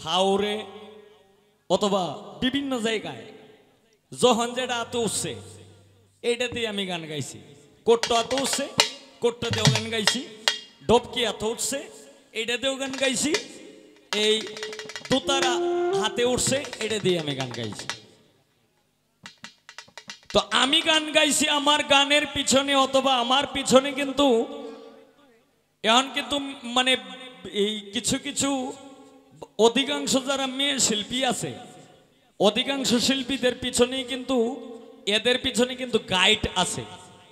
হাওরে অথবা বিভিন্ন জায়গায় যখন যেটা আতো উঠছে এইটাতেই আমি গান গাইছি। কোট্ট আতো উঠছে, কোট্টতেও গান গাইছি। ডবকি আতো উঠছে, এইটাতেও গান গাইছি। এই দোতারা হাতে উঠছে, এটা দিয়ে আমি গান গাইছি। তো আমি গান গাইছি আমার গানের পিছনে অথবা আমার পিছনে কিন্তু এখন কিন্তু মানে এই কিছু কিছু অধিকাংশ যারা মেয়ে শিল্পী আছে অধিকাংশ শিল্পীদের পিছনেই কিন্তু এদের পিছনে কিন্তু গাইড আছে।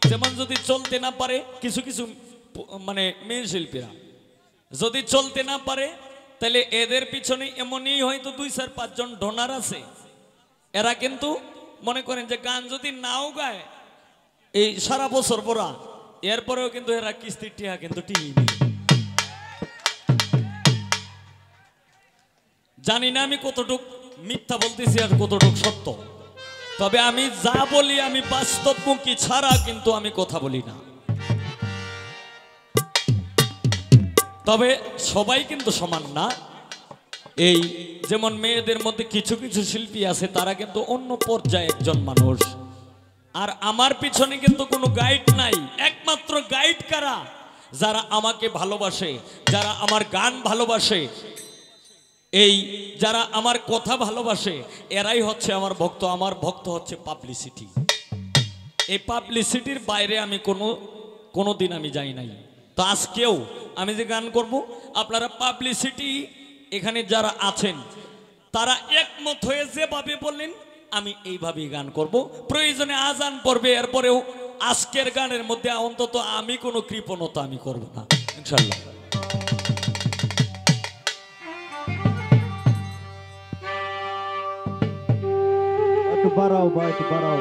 যেমন যদি চলতে না পারে কিছু কিছু মানে মেয়ে শিল্পীরা যদি চলতে না পারে তাহলে এদের পিছনে এমনই হয়তো 2-4-5 জন ডোনার আছে। এরা কিন্তু মনে করেন যে গান যদি নাও গায় এই সারা বছর পরা এরপরেও কিন্তু এরা কিস্তির টিহা কিন্তু টিনি। জানি না আমি কতটুক মিথ্যা বলতেছি আর কতটুক সত্য, তবে আমি যা বলি আমি বাস্তবমুখী ছাড়া কিন্তু আমি কথা বলি না। তবে সবাই কিন্তু সমান না। এই যেমন মেয়েদের মধ্যে কিছু কিছু শিল্পী আছে তারা কিন্তু অন্য পর্যায়ে একজন মানুষ। আর আমার পিছনে কিন্তু কোনো গাইড নাই। একমাত্র গাইড কারা? যারা আমাকে ভালোবাসে, যারা আমার গান ভালোবাসে, এই যারা আমার কথা ভালোবাসে, এরাই হচ্ছে আমার ভক্ত। আমার ভক্ত হচ্ছে পাবলিসিটি। এই পাবলিসিটির বাইরে আমি কোনো দিন আমি যাই নাই। তো আজকেও আমি যে গান করব আপনারা পাবলিসিটি এখানে যারা আছেন তারা একমত হয়ে যেভাবে বললেন আমি এইভাবেই গান করব। প্রয়োজনে আজান পড়বে, এরপরেও আজকের গানের মধ্যে অন্তত আমি কোনো কৃপণতা আমি করব না ইনশাআল্লাহ। একটু বাড়াও বা একটু বাড়াও।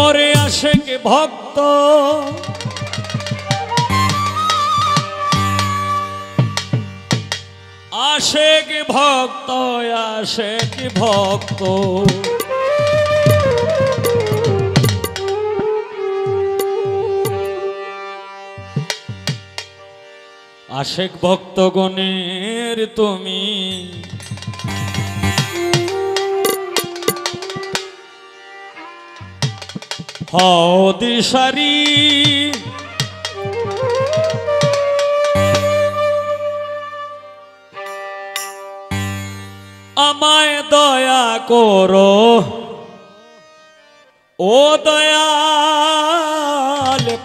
ওরে আশেক ভক্ত আশেক ভক্ত আশেক ভক্ত আশেক ভক্তগণের তুমি হও দিশারি। আমায় দয়া করো ও দয়াল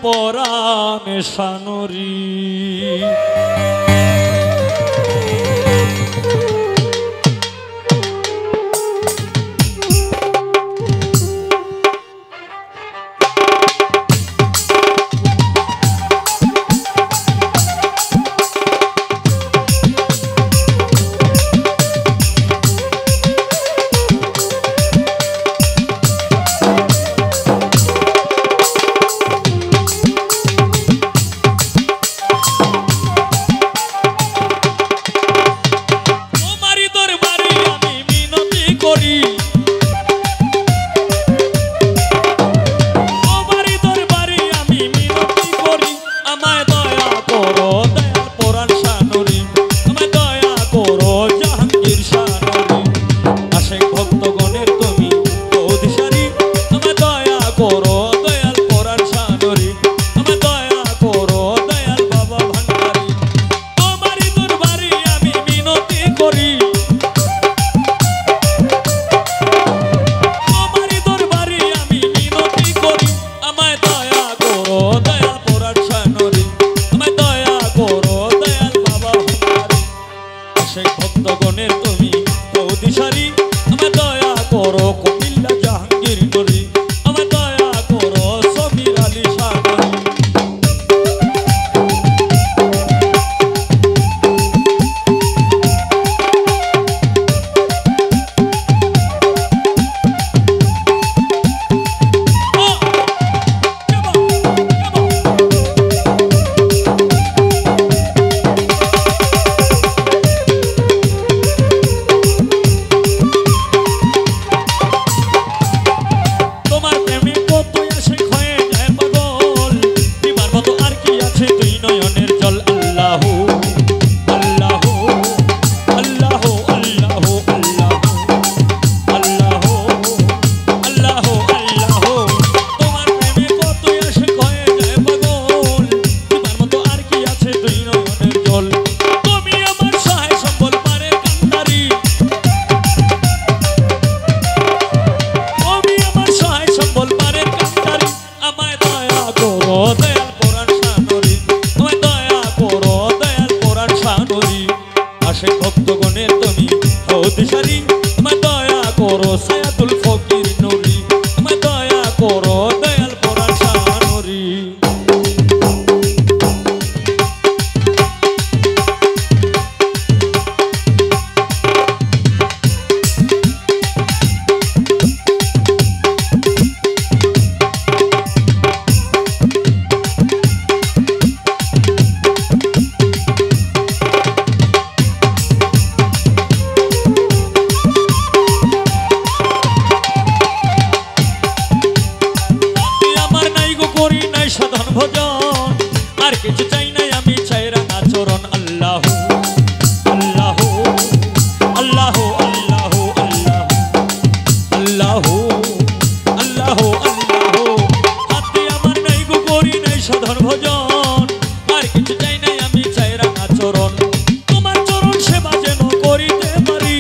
পরাণ সানুরি। ভক্তগণের তুমি অধিসারী, আমায় দয়া করো কুমিল্লা জাহাঙ্গীর নরী, আমায় দয়া করো সমীর আলী শাহরি। ভক্তগণের তুমি অধিসারী, আমায় দয়া করো সায়াদুল ফকির নূরি, আমায় দয়া করো দয়াল পরাণ শাহ নূরি। সাধন ভজন আর কিছু চাই নাই আমি, চাই রাঙা চরণ। আল্লাহ আল্লাহ আল্লাহ আল্লাহ আল্লাহ আল্লাহ আল্লাহ। হাতে আমার নাই গো করি নাই সাধন ভজন, আর কিছু চাই নাই আমি, চাই রাঙা চরণ। তোমার চরণ সেবা যেন করিতে পারি,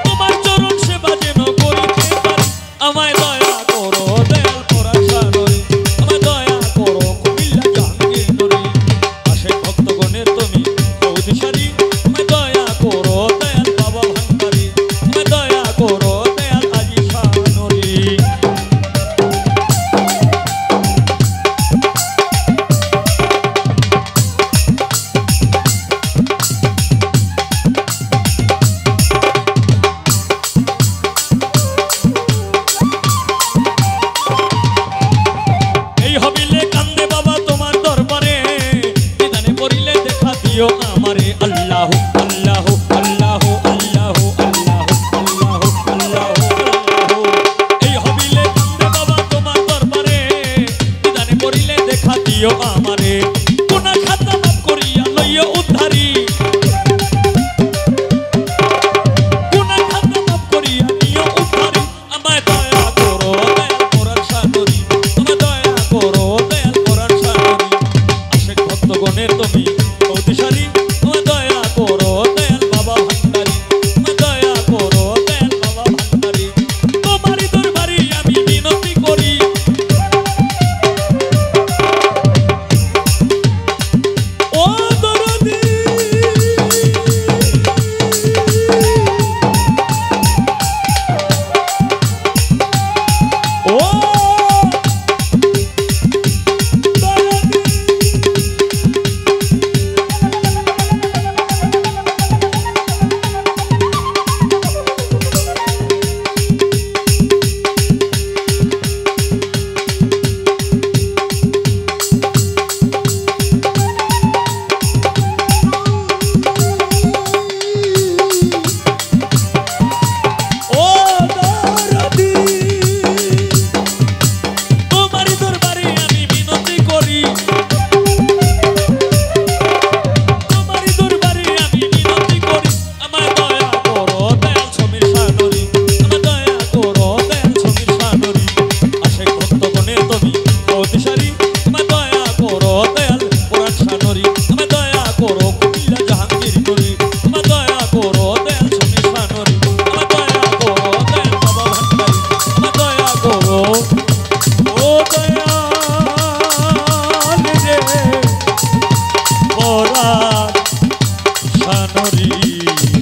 তোমার চরণ সেবা যেন করিতে পারি, আমায় দয়া করো দয়াল পরাণ শাহ নূরি, আমায় দয়া করো কুমিল্লা জাহাঙ্গীর নরী। আশেক ভক্তগণের তুমি অধিসারী, আমায় দয়া করো দয়াল বাবা ভান্ডারী, আমায় দয়া করো দয়াল হাজী শাহ নূরি। আমারে আল্লাহ আল্লাহ আল্লাহ আল্লাহ আল্লাহ আল্লাহ আল্লাহ আল্লাহ। এই হবিলে কান্দে বাবা তোমার দরবারে, বিধানে করিলে দেখা দিও আমারে, গুনাহ খাতা মাফ করিয়া লইও উদ্ধারি, গুনাহ খাতা মাফ করিয়া নিও উদ্ধারি, আমায় দয়া করো দয়াল পরাণ শাহ নূরি, আমায় দয়া করো দয়াল পরাণ শাহ নূরি। আশেক ভক্তগণের তুমি অধিসারী, আমায় দয়া করো দয়াল বাবা ভান্ডারী, আমায় দয়া করো দয়াল বাবা ভান্ডারী। তোমারই দরবারে আমি বিনতি করি, ও দরদী বাসি